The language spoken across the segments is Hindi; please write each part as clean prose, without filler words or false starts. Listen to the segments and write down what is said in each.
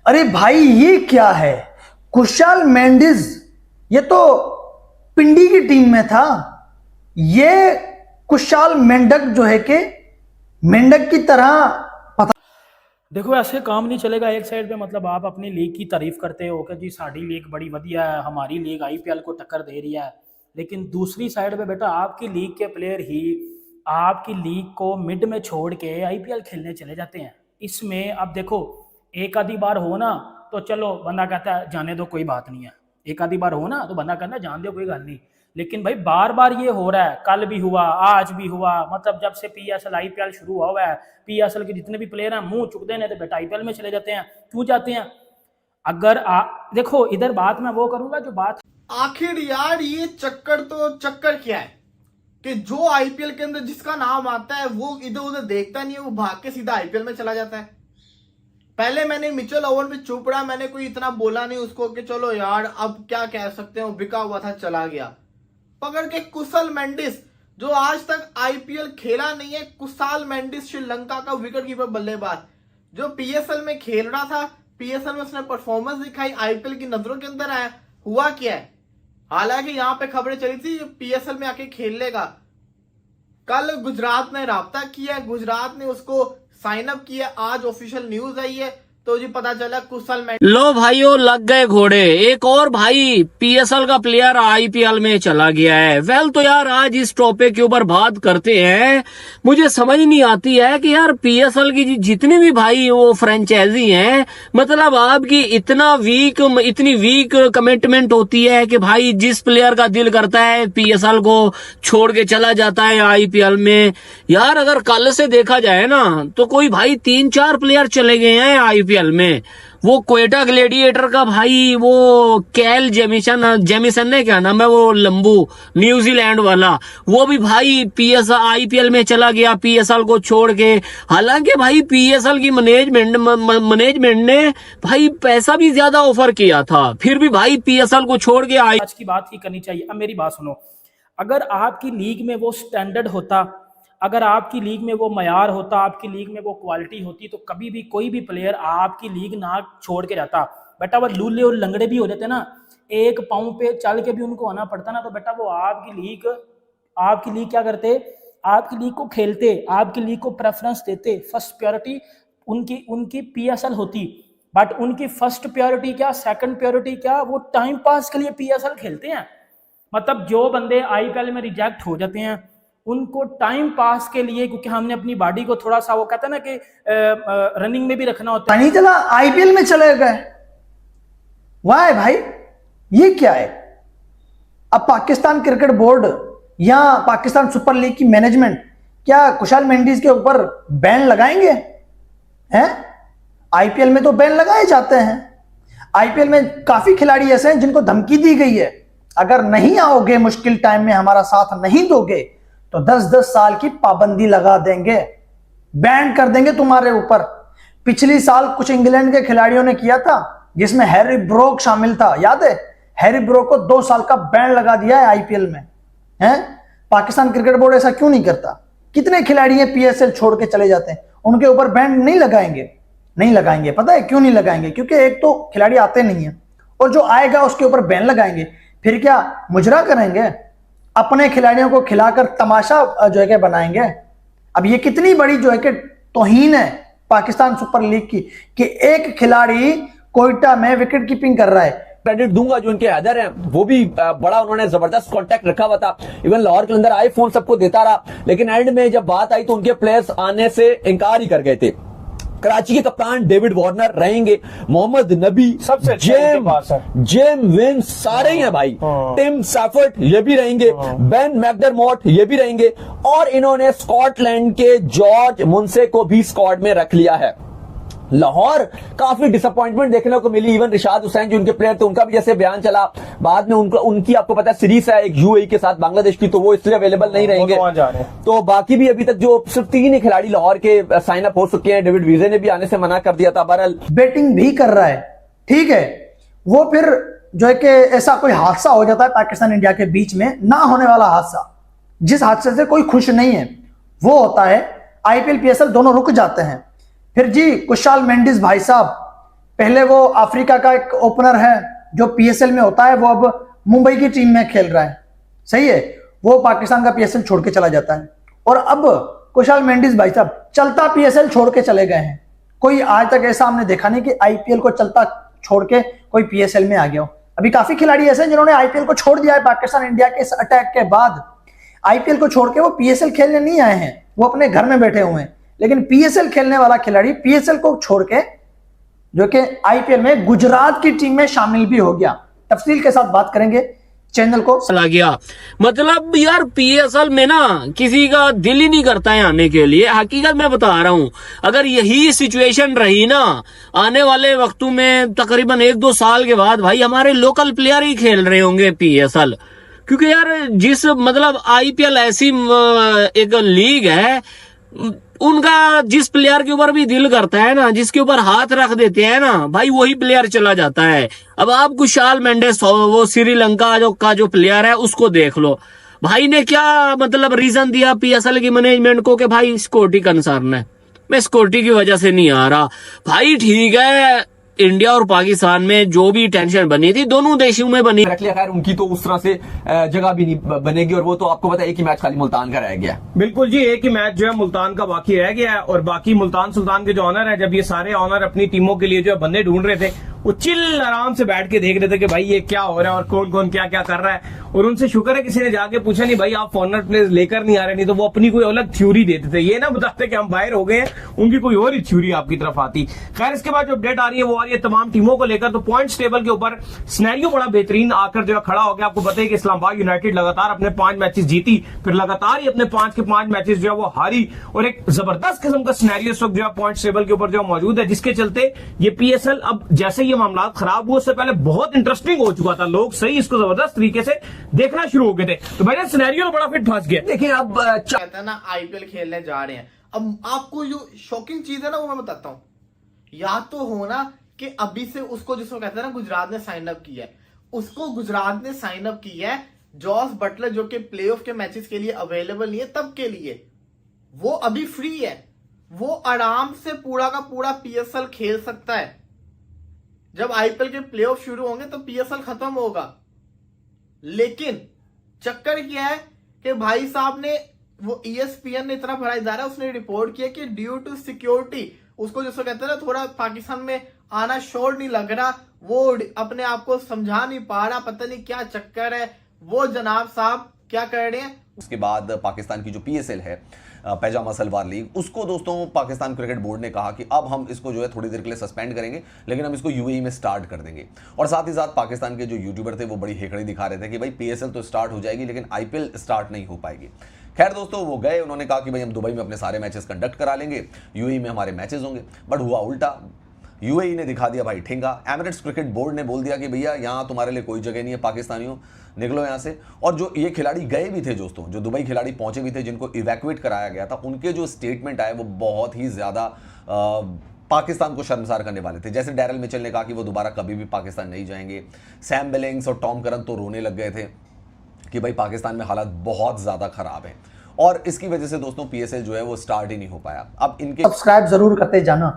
अरे भाई ये क्या है? कुशाल मेंडिस ये तो पिंडी की टीम में था। ये कुशाल मेंढक जो है कि मेंढक की तरह पता। देखो ऐसे काम नहीं चलेगा। एक साइड पे मतलब आप अपनी लीग की तारीफ करते हो कि जी साड़ी लीग बड़ी बढ़िया है, हमारी लीग आईपीएल को टक्कर दे रही है, लेकिन दूसरी साइड पे बेटा आपकी लीग के प्लेयर ही आपकी लीग को मिड में छोड़ के आईपीएल खेलने चले जाते हैं। इसमें अब देखो, एक आधी बार हो ना तो चलो बंदा कहता है जाने दो कोई बात नहीं है, एक आधी बार हो ना तो बंदा कहता है जान दो कोई गल नहीं, लेकिन भाई बार बार ये हो रहा है, कल भी हुआ आज भी हुआ, मतलब जब से पीएसएल आईपीएल शुरू हुआ है पीएसएल के जितने भी प्लेयर हैं मुंह चुकते हैं तो बेटा आईपीएल में चले जाते हैं। क्यों जाते हैं? अगर देखो इधर बात मैं वो करूंगा जो बात आखिर यार ये चक्कर तो चक्कर क्या है कि जो आईपीएल के अंदर जिसका नाम आता है वो इधर उधर देखता नहीं है, वो भाग के सीधा आईपीएल में चला जाता है। पहले मैंने मिचेल ओवन में चुप रहा, मैंने कोई इतना बोला नहीं उसको कि चलो यार अब क्या कह सकते हैं, बिका हुआ था चला गया। पकड़ के कुशल मेंडिस जो आज तक आईपीएल खेला नहीं है, कुशाल मेंडिस श्रीलंका का विकेट कीपर बल्लेबाज जो पीएसएल में खेल रहा था, पीएसएल में उसने परफॉर्मेंस दिखाई, आईपीएल की नजरों के अंदर आया। हुआ क्या है, हालांकि यहां पे खबरें चली थी पीएसएल में आके खेल लेगा। कल गुजरात ने राब्ता किया, गुजरात ने उसको साइन अप किया, आज ऑफिशियल न्यूज आई है तो जी पता चला कुशल लो भाइयों लग गए घोड़े। एक और भाई पीएसएल का प्लेयर आईपीएल में चला गया है। वेल तो यार आज इस टॉपिक के ऊपर बात करते हैं। मुझे समझ नहीं आती है कि यार पीएसएल की जितनी भी भाई वो फ्रेंचाइजी हैं, मतलब आपकी इतनी वीक कमिटमेंट होती है कि भाई जिस प्लेयर का दिल करता है पीएसएल को छोड़ के चला जाता है आईपीएल में। यार अगर कल से देखा जाए ना तो कोई भाई 3-4 प्लेयर चले गए हैं आईपीएल में। वो क्वेटा ग्लेडिएटर का भाई वो कैल जेमिसन ने क्या नाम है वो लंबू न्यूजीलैंड वाला, वो भी भाई आईपीएल में चला गया पीएसएल को छोड़ के। हालांकि भाई पीएसएल की मैनेजमेंट ने भाई पैसा भी ज्यादा ऑफर किया था, फिर भी भाई पीएसएल को छोड़ के आज की बात ही करनी चाहिए। अब मेरी बात सुनो, अगर आपकी लीग में वो स्टैंडर्ड होता, अगर आपकी लीग में वो मयार होता, आपकी लीग में वो क्वालिटी होती, तो कभी भी कोई भी प्लेयर आपकी लीग ना छोड़ के जाता। बेटा वो लूले और लंगड़े भी हो जाते ना, एक पाँव पे चल के भी उनको आना पड़ता ना, तो बेटा वो आपकी लीग क्या करते, आपकी लीग को खेलते, आपकी लीग को प्रेफरेंस देते। फर्स्ट प्रायोरिटी उनकी पीएसएल होती, बट उनकी फर्स्ट प्रायोरिटी क्या, सेकंड प्रायोरिटी क्या, वो टाइम पास के लिए पीएसएल खेलते हैं। मतलब जो बंदे आईपीएल में रिजेक्ट हो जाते हैं उनको टाइम पास के लिए, क्योंकि हमने अपनी बॉडी को थोड़ा सा वो कहता है ना कि रनिंग में भी रखना होता है, नहीं चला आईपीएल में चले गए। वाह भाई ये क्या है? अब पाकिस्तान क्रिकेट बोर्ड या पाकिस्तान सुपर लीग की मैनेजमेंट क्या कुशाल मेंडिस के ऊपर बैन लगाएंगे? हैं? आईपीएल में तो बैन लगाए जाते हैं। आईपीएल में काफी खिलाड़ी ऐसे हैं जिनको धमकी दी गई है, अगर नहीं आओगे मुश्किल टाइम में हमारा साथ नहीं दोगे तो 10-10 साल की पाबंदी लगा देंगे, बैन कर देंगे तुम्हारे ऊपर। पिछली साल कुछ इंग्लैंड के खिलाड़ियों ने किया था जिसमें हैरी ब्रोक शामिल था, याद है? हैरी ब्रोक को 2 साल का बैन लगा दिया है आईपीएल में। हैं? पाकिस्तान क्रिकेट बोर्ड ऐसा क्यों नहीं करता? कितने खिलाड़ी हैं पीएसएल छोड़ के चले जाते हैं, उनके ऊपर बैन नहीं लगाएंगे। पता है क्यों नहीं लगाएंगे? क्योंकि एक तो खिलाड़ी आते नहीं है और जो आएगा उसके ऊपर बैन लगाएंगे, फिर क्या मुजरा करेंगे? अपने खिलाड़ियों को खिलाकर तमाशा जो है कि बनाएंगे। अब ये कितनी बड़ी जो है कि तौहीन है पाकिस्तान सुपर लीग की कि एक खिलाड़ी कोयटा में विकेट कीपिंग कर रहा है। क्रेडिट दूंगा जो इनके हैदर हैं, वो भी बड़ा उन्होंने जबरदस्त कांटेक्ट रखा हुआ था। इवन लाहौर के अंदर आईफोन सबको देता रहा, लेकिन एंड में जब बात आई तो उनके प्लेयर्स आने से इनकार ही कर गए थे। कराची के कप्तान डेविड वार्नर रहेंगे, मोहम्मद नबी, सबसे जेम विंस सारे ही हैं भाई, टिम सैफर्ट ये भी रहेंगे, बेन मैकडरमॉट ये भी रहेंगे, और इन्होंने स्कॉटलैंड के जॉर्ज मुंसे को भी स्क्वाड में रख लिया है। लाहौर काफी डिसअपॉइंटमेंट देखने को मिली। इवन रिशाद हुसैन जो उनके प्लेयर थे उनका भी जैसे बयान चला बाद में, उनकी आपको पता है सीरीज है एक यूएई के साथ बांग्लादेश की, तो वो इसलिए अवेलेबल नहीं रहेंगे। तो बाकी भी अभी तक जो सिर्फ 3 ही खिलाड़ी लाहौर के साइन अप हो चुके हैं। डेविड विजे ने भी आने से मना कर दिया था। बहरहाल बैटिंग भी कर रहा है, ठीक है, वो फिर जो है कि ऐसा कोई हादसा हो जाता है पाकिस्तान इंडिया के बीच में, ना होने वाला हादसा, जिस हादसे से कोई खुश नहीं है, वो होता है आईपीएल पीएसएल दोनों रुक जाते हैं। फिर जी कुशाल मेंडिस भाई साहब पहले वो अफ्रीका का एक ओपनर है जो पीएसएल में होता है, वो अब मुंबई की टीम में खेल रहा है, सही है, वो पाकिस्तान का पीएसएल छोड़ के चला जाता है। और अब कुशाल मेंडिस भाई साहब चलता पीएसएल छोड़ के चले गए हैं। कोई आज तक ऐसा हमने देखा नहीं कि आईपीएल को चलता छोड़ के कोई पीएसएल में आ गया हो। अभी काफी खिलाड़ी ऐसे हैं जिन्होंने आईपीएल को छोड़ दिया है। पाकिस्तान इंडिया के इस अटैक के बाद आईपीएल को छोड़ के वो पीएसएल खेलने नहीं आए हैं, वो अपने घर में बैठे हुए हैं। लेकिन पीएसएल खेलने वाला खिलाड़ी पीएसएल को छोड़ के जो कि आईपीएल में गुजरात की टीम में शामिल भी हो गया। तफसील के साथ बात करेंगे, चैनल को चला गया। मतलब यार पीएसएल में ना किसी का दिल ही नहीं करता है आने के लिए। हकीकत मैं बता रहा हूं, अगर यही सिचुएशन रही ना आने वाले वक्तों में, तकरीबन 1-2 साल के बाद भाई हमारे लोकल प्लेयर ही खेल रहे होंगे पीएसएल। क्योंकि यार जिस मतलब आईपीएल ऐसी एक लीग है, उनका जिस प्लेयर के ऊपर भी दिल करता है ना, जिसके ऊपर हाथ रख देते हैं ना भाई, वही प्लेयर चला जाता है। अब आप कुशाल मेंडिस वो श्रीलंका का जो प्लेयर है उसको देख लो, भाई ने क्या मतलब रीजन दिया पीएसएल की मैनेजमेंट को कि भाई सिक्योरिटी कंसर्न है, मैं सिक्योरिटी की वजह से नहीं आ रहा। भाई ठीक है, इंडिया और पाकिस्तान में जो भी टेंशन बनी थी दोनों देशों में बनी। रख लिया, खैर उनकी तो उस तरह से जगह भी नहीं बनेगी। और वो तो आपको पता है एक ही मैच खाली मुल्तान का रह गया। बिल्कुल जी, एक ही मैच जो है मुल्तान का बाकी रह गया है। और बाकी मुल्तान सुल्तान के जो ऑनर है, जब ये सारे ऑनर अपनी टीमों के लिए जो है बंदे ढूंढ रहे थे, वो चिल आराम से बैठ के देख रहे थे कि भाई ये क्या हो रहा है और कौन कौन क्या क्या कर रहा है। और उनसे शुक्र है किसी ने जाके पूछा नहीं भाई आप फॉरनर प्लेयर्स लेकर नहीं आ रहे, नहीं तो वो अपनी कोई अलग थ्योरी देते थे। ये ना बताते कि हम बाहर हो गए हैं, उनकी कोई और ही थ्योरी आपकी तरफ आती। खैर इसके बाद जो अपडेट आ रही है वो आ रही है तमाम टीमों को लेकर। तो पॉइंट्स टेबल के ऊपर सिनेरियो बड़ा बेहतरीन आकर जो है खड़ा हो गया। आपको बताइए कि इस्लामाबाद यूनाइटेड लगातार अपने 5 मैचेस जीती, फिर लगातार ही अपने 5 के 5 मैचेस जो है वो हारी। और एक जबरदस्त किस्म का सिनेरियो इस वक्त जो है पॉइंट्स टेबल के ऊपर जो मौजूद है, जिसके चलते ये पीएसएल अब जैसे ये मामला खराब हुए उससे पहले बहुत इंटरेस्टिंग हो चुका था। लोग सही इसको जबरदस्त तरीके से देखना शुरू हो गए थे। तो भाई सिनेरियो तो बड़ा फिट फंस गया। देखिए अब कहता है ना आईपीएल खेलने जा रहे हैं। अब आपको जो शॉकिंग चीज है ना वो मैं बताता हूँ। या तो हो ना कि अभी से उसको जिसको कहते हैं ना गुजरात ने साइन अप किया है, उसको गुजरात ने साइन अप किया है जॉस बटलर जो कि प्लेऑफ के मैचेस के लिए अवेलेबल नहीं है, तब के लिए वो अभी फ्री है, वो आराम से पूरा का पूरा पीएसएल खेल सकता है। जब आईपीएल के प्लेऑफ शुरू होंगे तो पीएसएल खत्म होगा। लेकिन चक्कर क्या है कि भाई साहब ने वो ESPN ने इतना बड़ा इदारा, उसने रिपोर्ट किया कि ड्यू टू सिक्योरिटी उसको जिसको कहते हैं ना थोड़ा पाकिस्तान में आना श्योर नहीं लग रहा, वो अपने आप को समझा नहीं पा रहा, पता नहीं क्या चक्कर है। वो जनाब साहब क्या कर रहे हैं। उसके बाद पाकिस्तान की जो पीएसएल है पैजामा सलवार लीग, उसको दोस्तों पाकिस्तान क्रिकेट बोर्ड ने कहा कि अब हम इसको जो है थोड़ी देर के लिए सस्पेंड करेंगे, लेकिन हम इसको यूएई में स्टार्ट कर देंगे। और साथ ही साथ पाकिस्तान के जो यूट्यूबर थे वो बड़ी हेकड़ी दिखा रहे थे कि भाई पीएसएल तो स्टार्ट हो जाएगी लेकिन आईपीएल स्टार्ट नहीं हो पाएगी। खैर दोस्तों वो गए, उन्होंने कहा कि भाई हम दुबई में अपने सारे मैचेस कंडक्ट करा लेंगे, यूएई में हमारे मैचेस होंगे। बट हुआ उल्टा, यूएई ने दिखा दिया भाई ठेंगा। एमिरेट्स क्रिकेट बोर्ड ने बोल दिया कि भैया यहाँ तुम्हारे लिए कोई जगह नहीं है, पाकिस्तानियों निकलो यहाँ से। और जो ये खिलाड़ी गए भी थे दोस्तों, जो दुबई खिलाड़ी पहुंचे भी थे जिनको इवैक्यूएट कराया गया था, उनके जो स्टेटमेंट आए वो बहुत ही ज़्यादा पाकिस्तान को शर्मसार करने वाले थे। जैसे डैरल मिचेल ने कहा कि वो दोबारा कभी भी पाकिस्तान नहीं जाएंगे। सैम बिलिंग्स और टॉम करन तो रोने लग गए थे कि भाई पाकिस्तान में हालात बहुत ज़्यादा ख़राब हैं। और इसकी वजह से दोस्तों पीएसएल जो है वो स्टार्ट ही नहीं हो पाया। अब इनके सब्सक्राइब जरूर करते जाना।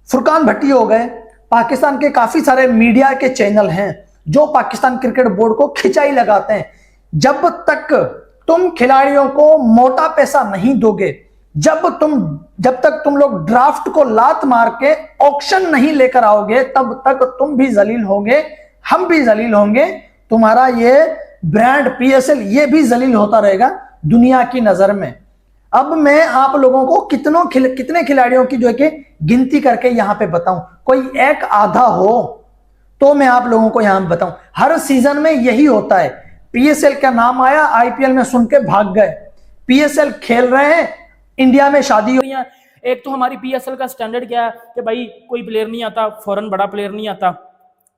फुरकान भट्टी हो गए, पाकिस्तान के काफी सारे मीडिया के चैनल हैं जो पाकिस्तान क्रिकेट बोर्ड को खिंचाई लगाते हैं। जब तक तुम खिलाड़ियों को मोटा पैसा नहीं दोगे, जब तक तुम लोग ड्राफ्ट को लात मार के ऑक्शन नहीं लेकर आओगे, तब तक तुम भी जलील होंगे, हम भी जलील होंगे, तुम्हारा ये ब्रांड पीएसएल ये भी जलील होता रहेगा दुनिया की नजर में। अब मैं आप लोगों को कितने खिलाड़ियों की जो है कि गिनती करके यहां पे बताऊं, कोई एक आधा हो तो मैं आप लोगों को यहां बताऊं। हर सीजन में यही होता है, पीएसएल का नाम आया, आईपीएल में सुन के भाग गए, पीएसएल खेल रहे हैं, इंडिया में शादी हो। एक तो हमारी पीएसएल का स्टैंडर्ड क्या है कि भाई कोई प्लेयर नहीं आता, फॉरेन बड़ा प्लेयर नहीं आता,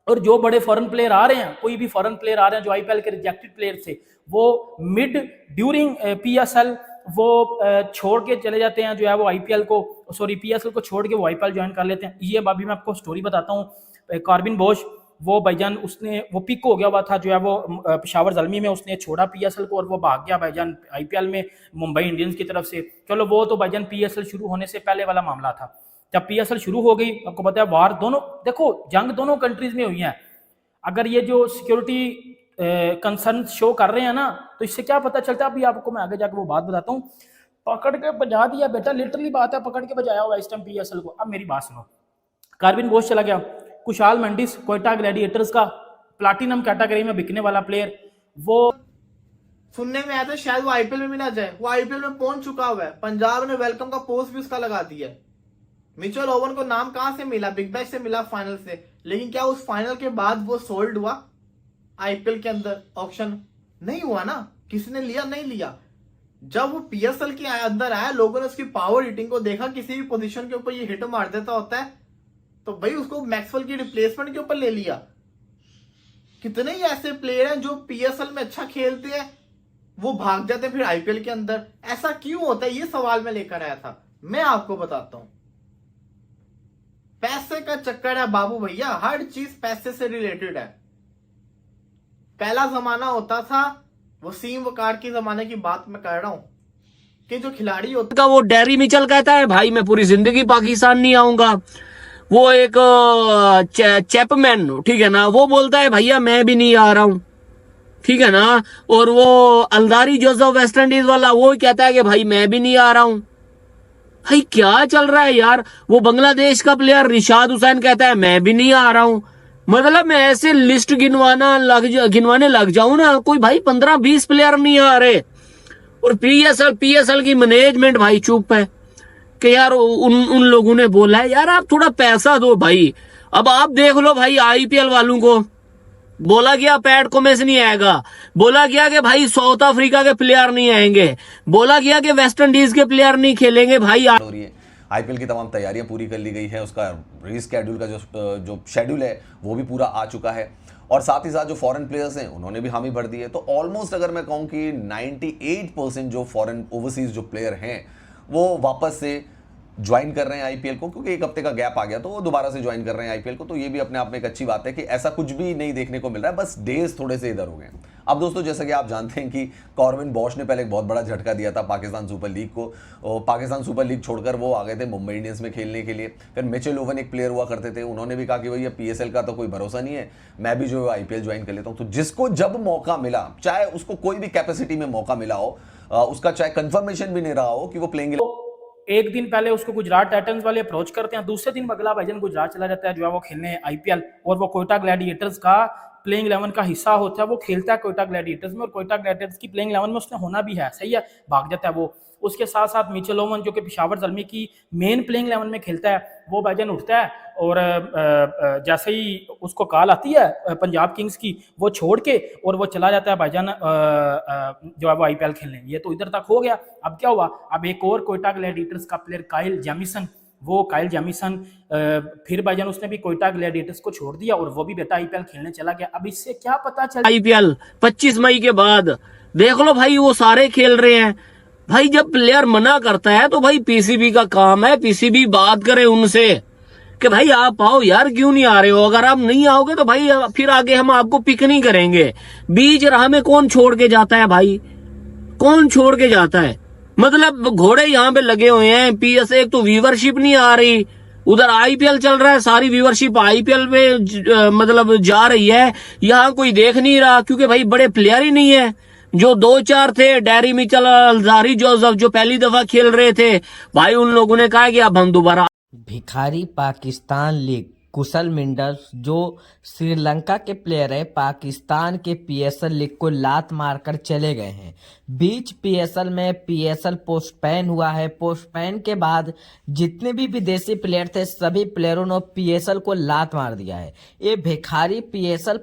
और जो बड़े फॉरेन प्लेयर आ रहे हैं, कोई भी फॉरेन प्लेयर आ रहे हैं जो आईपीएल के रिजेक्टेड प्लेयर से, वो मिड ड्यूरिंग पीएसएल वो छोड़ के चले जाते हैं, जो है वो आईपीएल को पीएसएल को छोड़ के वो आईपीएल ज्वाइन कर लेते हैं। ये अभी मैं आपको स्टोरी बताता हूँ। कार्बिन बोश वो भाईजान उसने वो पिक हो गया हुआ था, जो है वो पेशावर ज़ल्मी में उसने छोड़ा पीएसएल को और वो भाग गया भाईजान आईपीएल में मुंबई इंडियंस की तरफ से। चलो वो तो भाईजान पीएसएल शुरू होने से पहले वाला मामला था। जब पीएसएल शुरू हो गई, आपको पता है वार दोनों, देखो जंग दोनों कंट्रीज में हुई है। अगर ये जो सिक्योरिटी कंसर्न शो कर रहे हैं ना, तो इससे क्या पता चलता है, अभी आपको मैं आगे जाकर वो बात बताता हूँ। पकड़ के बजा दिया बेटा, लिटरली बात है, पकड़ के बजाया हुआ इस टाइम पीएसएल को। अब मेरी बात सुनो, कार्बिन बोस चला गया, कुशाल मेंडिस कोयटा ग्लैडिएटर्स का प्लाटिनम कैटेगरी में बिकने वाला प्लेयर, वो सुनने में आया था शायद वो आईपीएल में भी ना जाए। वो आईपीएल में पहुंच चुका हुआ है, पंजाब ने वेलकम का पोस्ट भी उसका लगा दिया है। मिचेल ओवन को नाम कहां से मिला? बिग बैश से मिला, फाइनल से। लेकिन क्या उस फाइनल के बाद वो सोल्ड हुआ आईपीएल के अंदर? ऑक्शन नहीं हुआ ना, किसने लिया? नहीं लिया। जब वो पीएसएल के अंदर आया, लोगों ने उसकी पावर हिटिंग को देखा, किसी भी पोजीशन के ऊपर ये हिट मार देता होता है, तो भाई उसको मैक्सवेल की रिप्लेसमेंट के ऊपर ले लिया। कितने ही ऐसे प्लेयर हैं जो पीएसएल में अच्छा खेलते हैं, वो भाग जाते हैं फिर आईपीएल के अंदर। ऐसा क्यों होता है, ये सवाल मैं लेकर आया था। मैं आपको बताता हूं, पैसे का चक्कर है बाबू भैया, हर चीज पैसे से रिलेटेड है। पहला जमाना होता था, वसीम वकार के जमाने की बात मैं कर रहा हूं, कि जो खिलाड़ी होता का वो डैरी मिचेल कहता है भाई मैं पूरी जिंदगी पाकिस्तान नहीं आऊंगा। वो एक चैपमैन, ठीक है ना, वो बोलता है भैया मैं भी नहीं आ रहा हूं, ठीक है ना। और वो अलदारी जोसेफ वेस्ट इंडीज वाला, वो कहता है कि भाई मैं भी नहीं आ रहा हूं। भाई क्या चल रहा है यार। वो बांग्लादेश का प्लेयर रिशाद हुसैन कहता है मैं भी नहीं आ रहा हूं। मतलब मैं ऐसे लिस्ट गिनवाने लग जाऊं ना, कोई भाई 15-20 प्लेयर नहीं आ रहे। और पीएसएल की मैनेजमेंट भाई चुप है कि यार उन लोगों ने बोला है यार आप थोड़ा पैसा दो भाई। अब आप देख लो भाई, आईपीएल वालों को बोला गया पैट कमिंस नहीं आएगा, बोला गया कि भाई साउथ अफ्रीका के प्लेयर नहीं आएंगे, बोला गया कि वेस्ट इंडीज के प्लेयर नहीं खेलेंगे। भाई हो रही है, आईपीएल की तमाम तैयारियां पूरी कर ली गई है, उसका रीस्केड्यूल का जो शेड्यूल है वो भी पूरा आ चुका है। और साथ ही साथ जो फॉरेन प्लेयर्स हैं उन्होंने भी हामी भर दी है। तो ऑलमोस्ट अगर मैं कहूं कि 98% जो फॉरेन ओवरसीज जो प्लेयर हैं वो वापस से ज्वाइन कर रहे हैं आईपीएल को, क्योंकि एक हफ्ते का गैप आ गया तो वो दोबारा से ज्वाइन कर रहे हैं आईपीएल को। तो ये भी अपने आप में एक अच्छी बात है कि ऐसा कुछ भी नहीं देखने को मिल रहा है, बस डेज थोड़े से इधर हो गए। अब दोस्तों जैसा कि आप जानते हैं कि कॉर्बिन बॉश ने पहले एक बहुत बड़ा झटका दिया था पाकिस्तान सुपर लीग को, और पाकिस्तान सुपर लीग छोड़कर वो आ गए थे मुंबई इंडियंस में खेलने के लिए। फिर मिचेल ओवन एक प्लेयर हुआ करते थे, उन्होंने भी कहा कि भैया पीएसएल का तो कोई भरोसा नहीं है, मैं भी जो है आईपीएल ज्वाइन कर लेता हूँ। तो जिसको जब मौका मिला, चाहे उसको कोई भी कैपेसिटी में मौका मिला हो, उसका चाहे कंफर्मेशन भी नहीं रहा हो कि वो प्लेइंग, एक दिन पहले उसको गुजरात टाइटंस वाले अप्रोच करते हैं, दूसरे दिन अगला भाईजान गुजरात चला जाता है जो है वो खेलने आईपीएल, और वो कोयटा ग्लैडिएटर्स का प्लेइंग 11 का हिस्सा होता है। वो खेलता है कोयटा ग्लैडिएटर्स में, और कोयटा ग्लैडिएटर्स की प्लेइंग 11 में उसने होना भी है, सही है, भाग जाता है वो। उसके साथ साथ मिचेल ओवन जो कि पेशावर ज़ल्मी की मेन प्लेइंग 11 में खेलता है, वो भाईजान उठता है और जैसे ही उसको कॉल आती है पंजाब किंग्स की, वो छोड़ के और वो चला जाता है भाईजान जो है वो आईपीएल खेलने। ये तो इधर तक हो गया। अब क्या हुआ, अब एक और कोयटा ग्लैडिएटर्स का प्लेयर काइल जैमिसन, फिर भाईजान उसने भी कोयटा ग्लैडिएटर्स को छोड़ दिया और वो भी बेटा आईपीएल खेलने चला गया। अब इससे क्या पता चल, आईपीएल 25 मई के बाद देख लो भाई, वो सारे खेल रहे हैं। भाई जब प्लेयर मना करता है तो भाई पीसीबी का काम है, पीसीबी बात करे उनसे कि भाई आप आओ यार, क्यों नहीं आ रहे हो। अगर आप नहीं आओगे तो भाई फिर आगे हम आपको पिक नहीं करेंगे। बीच राह में कौन छोड़ के जाता है भाई, कौन छोड़ के जाता है। मतलब घोड़े यहाँ पे लगे हुए हैं। पीएस एक तो व्यूवरशिप नहीं आ रही, उधर आईपीएल चल रहा है, सारी व्यूवरशिप आईपीएल में मतलब जा रही है, यहाँ कोई देख नहीं रहा, क्योंकि भाई बड़े प्लेयर ही नहीं है। जो 2-4 थे, डैरी मिचेल, अलजारी जोसेफ, जो पहली दफा खेल रहे थे, भाई उन लोगों ने कहा कि अब हम दोबारा। भिखारी पाकिस्तान लीग कुशल मेंडिस जो श्रीलंका के प्लेयर है, पाकिस्तान के पीएसएल लीग को लात मारकर चले गए हैं। बीच पीएसएल में पीएसएल पोस्टपोन हुआ है। पोस्टपोन के बाद जितने भी विदेशी प्लेयर थे, सभी प्लेयरों ने पीएसएल को लात मार दिया है। ये भिखारी पीएसएल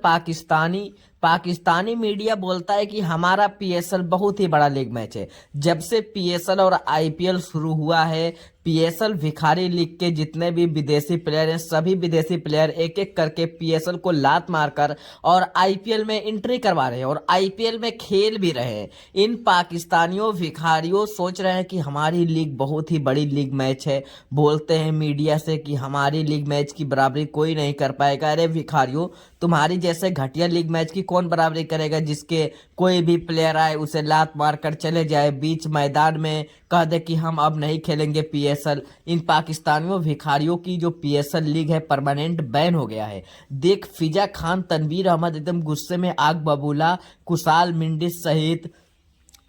पाकिस्तानी मीडिया बोलता है कि हमारा पीएसएल बहुत ही बड़ा लीग मैच है। जब से पीएसएल और आईपीएल शुरू हुआ है, पीएसएल भिखारी लीग के जितने भी विदेशी प्लेयर हैं, सभी विदेशी प्लेयर एक एक करके पीएसएल को लात मारकर और आईपीएल में एंट्री करवा रहे हैं और आईपीएल में खेल भी रहे हैं। इन पाकिस्तानियों भिखारियों सोच रहे हैं कि हमारी लीग बहुत ही बड़ी लीग मैच है, बोलते हैं मीडिया से कि हमारी लीग मैच की बराबरी कोई नहीं कर पाएगा। अरे भिखारियों, तुम्हारी जैसे घटिया लीग मैच की कौन बराबरी करेगा, जिसके कोई भी प्लेयर आए उसे लात मार कर चले जाए, बीच मैदान में कह दे कि हम अब नहीं खेलेंगे पीएसएल पीएसएल, इन पाकिस्तानियों भिखारियों की जो पीएसएल लीग है परमानेंट बैन हो गया है। देख फिजा खान, तनवीर अहमद एकदम गुस्से में आग बबूला, कुशाल मिंडिस सहित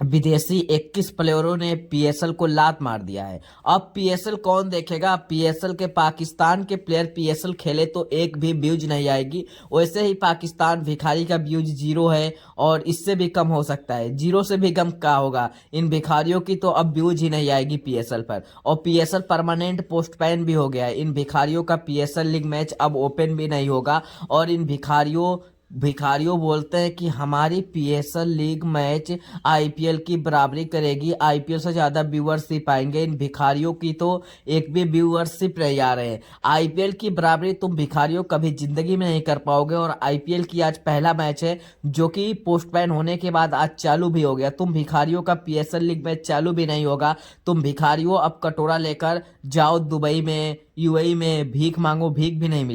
विदेशी 21 प्लेयरों ने पीएसएल को लात मार दिया है। अब पीएसएल कौन देखेगा? पीएसएल के पाकिस्तान के प्लेयर पीएसएल खेले तो एक भी व्यूज नहीं आएगी। वैसे ही पाकिस्तान भिखारी का व्यूज 0 है और इससे भी कम हो सकता है। 0 से भी कम क्या होगा? इन भिखारियों की तो अब व्यूज ही नहीं आएगी पीएसएल पर। और पीएसएल परमानेंट पोस्टपोन भी हो गया है। इन भिखारियों का पीएसएल लीग मैच अब ओपन भी नहीं होगा। और इन भिखारियों बोलते हैं कि हमारी पीएसएल लीग मैच आईपीएल की बराबरी करेगी, आईपीएल से ज्यादा व्यूअरशिप आएंगे। इन भिखारियों की तो एक भी व्यूअरशिप नहीं आ रहे हैं। आईपीएल की बराबरी तुम भिखारियों कभी जिंदगी में नहीं कर पाओगे। और आईपीएल की आज पहला मैच है जो कि पोस्टपोन होने के बाद आज चालू भी हो गया। तुम भिखारियों का पीएसएल लीग मैच चालू भी नहीं होगा। तुम भिखारियों अब कटोरा लेकर जाओ दुबई में, यूएई में भीख मांगो, भीख भी नहीं मिलेगी।